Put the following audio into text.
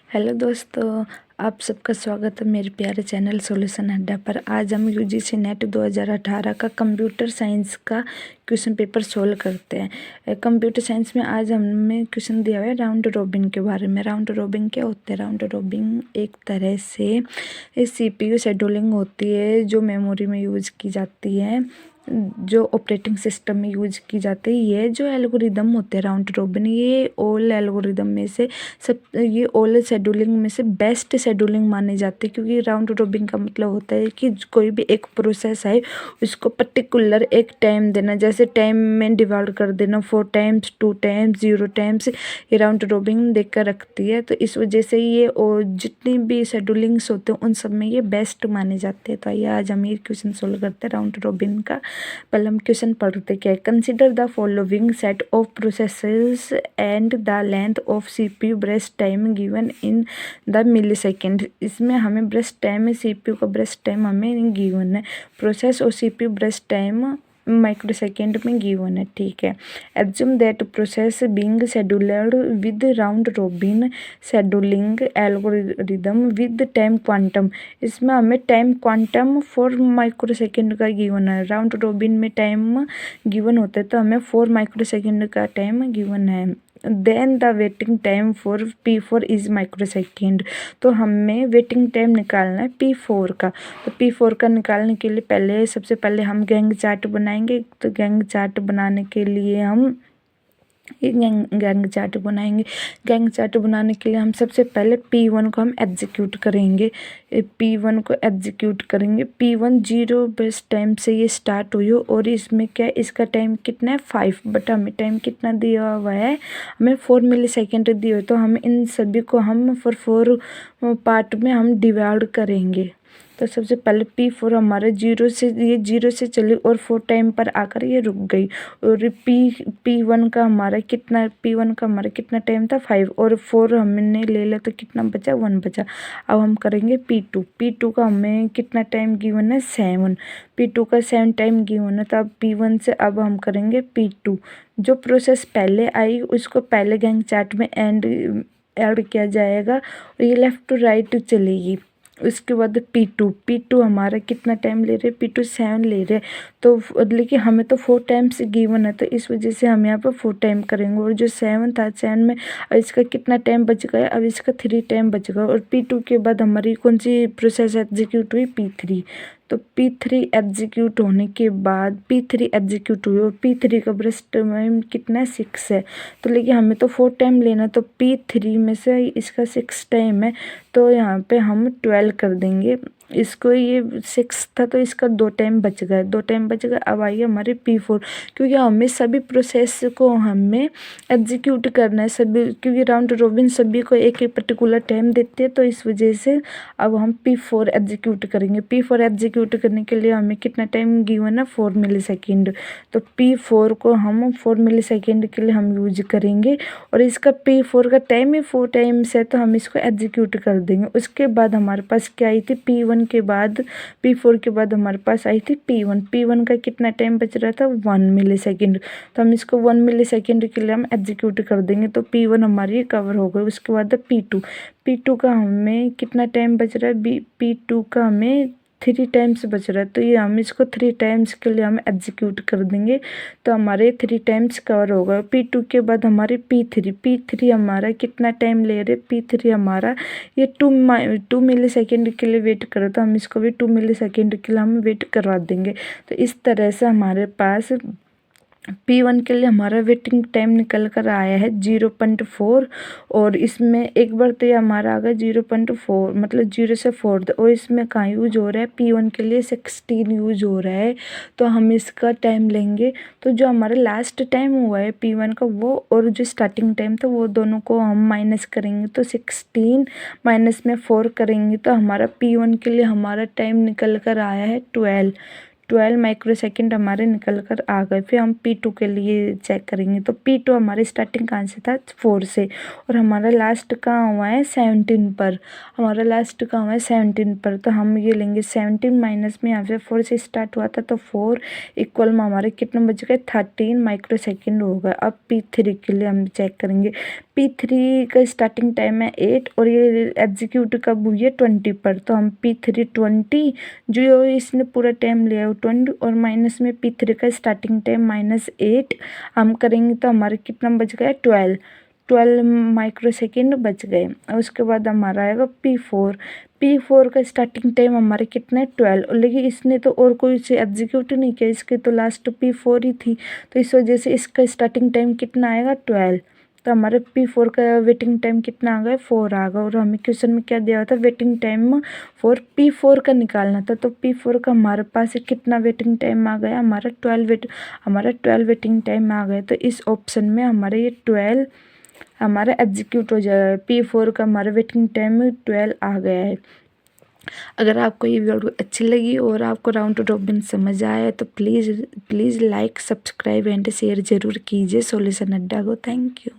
Hello दोस्तों, आप सबका स्वागत है मेरे प्यारे चैनल सॉल्यूशन अड्डा पर। आज हम यूजीसी नेट 2018 का कंप्यूटर साइंस का क्वेश्चन पेपर सोल्व करते हैं। कंप्यूटर साइंस में आज हमें क्वेश्चन दिया हुआ है राउंड रॉबिन के बारे में। राउंड रॉबिन क्या होता है? राउंड रॉबिन एक तरह से सीपीयू शेड्यूलिंग होती है जो मेमोरी में यूज की जाती है, जो ऑपरेटिंग सिस्टम में यूज की जाती है। ये जो एल्गोरिदम होते हैं राउंड रॉबिन, ये ऑल एल्गोरिदम में से ये ऑल शेड्यूलिंग में से बेस्ट शेड्यूलिंग माने जाते हैं, क्योंकि राउंड रॉबिन का मतलब होता है कि कोई भी एक प्रोसेस है उसको पर्टिकुलर एक टाइम देना, जैसे टाइम में डिवाइड कर देना 4 टाइम्स, 2 टाइम्स, 0 टाइम्स, ये राउंड रॉबिन देकर रखती है। तो इस वजह से ये और जितनी भी शेड्यूलिंग्स होते हैं उन सब में ये बेस्ट माने जाते हैं। तो आइए आज हम ये क्वेश्चन सोल्व करते हैं राउंड रॉबिन का। पहले हम क्वेश्चन पढ़ते क्या है। Consider the following set of processes and the length of CPU breast time given in the millisecond. इसमें हमें ब्रेस्ट टाइम, सीपीयू का ब्रेस्ट टाइम हमें गिवन है, प्रोसेस और CPU breast time micro second में गिवन है। ठीक है। Assume that process being scheduled with round robin scheduling algorithm with time quantum. इसमें हमें टाइम क्वांटम 4 माइक्रो सेकेंड का गिवन है। राउंड रॉबिन में टाइम गिवन होता है तो हमें 4 माइक्रो सेकेंड का टाइम गिवन है। Then the waiting time for P4 is micro second. तो हमें वेटिंग टाइम निकालना है P4 का। तो P4 का निकालने के लिए सबसे पहले हम गैंग चार्ट बनाएंगे। तो गैंग चार्ट बनाने के लिए हम गैंग चार्ट बनाएंगे। गैंग चार्ट बनाने के लिए हम सबसे पहले P1 को हम एग्जीक्यूट करेंगे। P1 को एग्जीक्यूट करेंगे। P1 0 बेस टाइम से ये स्टार्ट हुई हो और इसमें क्या है, इसका टाइम कितना है 5, बट हमें टाइम कितना दिया हुआ है, हमें 4 मिली सेकेंड दिए हुए। तो हम इन सभी को हम 4 पार्ट में हम डिवाइड करेंगे। तो सबसे पहले P4 हमारे 0 से चली और 4 टाइम पर आकर ये रुक गई। और P1 का हमारा कितना टाइम था 5, और 4 हमने ले लिया तो कितना बचा 1 बचा। अब हम करेंगे P2 का हमें कितना टाइम गिवन है 7, P2 का 7 टाइम गिवन है। तो अब P1 से अब हम करेंगे P2। जो प्रोसेस पहले आई उसको पहले गैंग चार्ट में ऐड किया जाएगा और ये लेफ्ट टू राइट चलेगी। उसके बाद P2 हमारा कितना टाइम ले रहे, P2 7 ले रहे। तो लेकिन हमें तो 4 टाइम्स गिवन है तो इस वजह से हम यहाँ पर 4 टाइम करेंगे। और जो 7 था 7 में इसका कितना टाइम बच गया, अब इसका 3 टाइम बच गया। और P2 के बाद हमारी कौन सी प्रोसेस एग्जीक्यूट हुई, P3। तो P3 एग्जीक्यूट होने के बाद P3 एग्जीक्यूट हुई और P3 का ब्रेस्ट टाइम कितना है 6 है। तो लेकिन हमें तो 4 टाइम लेना, तो P3 में से इसका 6 टाइम है तो यहाँ पे हम 12 कर देंगे इसको। ये 6 था तो इसका 2 टाइम बच गए। अब आइए हमारे P4, क्योंकि हमें सभी प्रोसेस को हमें एग्जीक्यूट करना है सभी, क्योंकि राउंड रॉबिन सभी को एक एक पर्टिकुलर टाइम देते हैं। तो इस वजह से अब हम P4 एग्जीक्यूट करेंगे। P4 एग्जीक्यूट करने के लिए हमें कितना टाइम गिवन है 4 मिली सेकेंड। तो P4 को हम 4 मिली सेकेंड के लिए हम यूज करेंगे और इसका P4 का टाइम ही 4 टाइम्स है तो हम इसको एग्जीक्यूट कर देंगे। उसके बाद हमारे पास क्या आई थी, P4 के बाद हमारे पास आई थी P1 का कितना टाइम बच रहा था 1 मिली सेकेंड। तो हम इसको 1 मिली सेकेंड के लिए हम एग्जीक्यूट कर देंगे। तो P1 हमारी कवर हो गई। उसके बाद P2 का हमें कितना टाइम बच रहा है, P2 का हमें 3 टाइम्स बच रहा है। तो ये हम इसको 3 टाइम्स के लिए हम एग्जीक्यूट कर देंगे तो हमारे 3 टाइम्स कवर होगा। P2 के बाद हमारे P3 हमारा कितना टाइम ले रहे, P3 हमारा ये 2 मिली सेकेंड के लिए वेट कर रहा था, हम इसको भी 2 मिली सेकेंड के लिए हम वेट करवा देंगे। तो इस तरह से हमारे पास P1 के लिए हमारा वेटिंग टाइम निकल कर आया है 0.4। और इसमें एक बार तो ये हमारा आ गया 0.4, मतलब 0 से 4। और इसमें कहाँ यूज हो रहा है, P1 के लिए 16 यूज हो रहा है। तो हम इसका टाइम लेंगे, तो जो हमारा लास्ट टाइम हुआ है P1 का वो और जो स्टार्टिंग टाइम था वो दोनों को हम माइनस करेंगे। तो 16 माइनस में 4 करेंगे तो हमारा P1 के लिए हमारा टाइम निकल कर आया है 12। 12 माइक्रोसेकंड हमारे निकल कर आ गए। फिर हम P2 के लिए चेक करेंगे, तो P2 हमारे स्टार्टिंग कहाँ से था, 4 से, और हमारा लास्ट कहाँ हुआ है, 17 पर। हमारा लास्ट कहाँ हुआ है, 17 पर। तो हम ये लेंगे 17 माइनस में यहाँ से 4 से स्टार्ट हुआ था, तो 4 इक्वल में हमारे कितने बच गए, 13 माइक्रोसेकंड हो गए। अब P3 के लिए हम चेक करेंगे। P3 का स्टार्टिंग टाइम है 8 और ये एग्जीक्यूट कब हुई है, 20 पर। तो हम P3 20 जो इसने पूरा टाइम लिया है वो 20 और माइनस में P3 का स्टार्टिंग टाइम -8 हम करेंगे तो हमारे कितना बच गया, 12 माइक्रोसेकंड बच गए। और उसके बाद हमारा आएगा P4 का स्टार्टिंग टाइम हमारे कितने, 12, लेकिन इसने तो और कोई से एग्जीक्यूट नहीं किया, इसके तो लास्ट P4 ही थी, तो इस वजह से इसका स्टार्टिंग टाइम कितना आएगा, 12। तो हमारे P4 का वेटिंग टाइम कितना आ गया, 4 आ गया। और हमें क्वेश्चन में क्या दिया हुआ था, वेटिंग टाइम फॉर P4 का निकालना था। तो P4 का हमारे पास कितना वेटिंग टाइम आ गया, हमारा 12 वेटिंग टाइम आ गया। तो इस ऑप्शन में हमारे ये 12 हमारा एग्जीक्यूट हो जाएगा। P4 का हमारा वेटिंग टाइम 12 आ गया है। अगर आपको ये वीडियो अच्छी लगी और आपको राउंड रॉबिन समझ आया तो please like, subscribe and share ज़रूर कीजिए सॉल्यूशन अड्डा को। Thank you.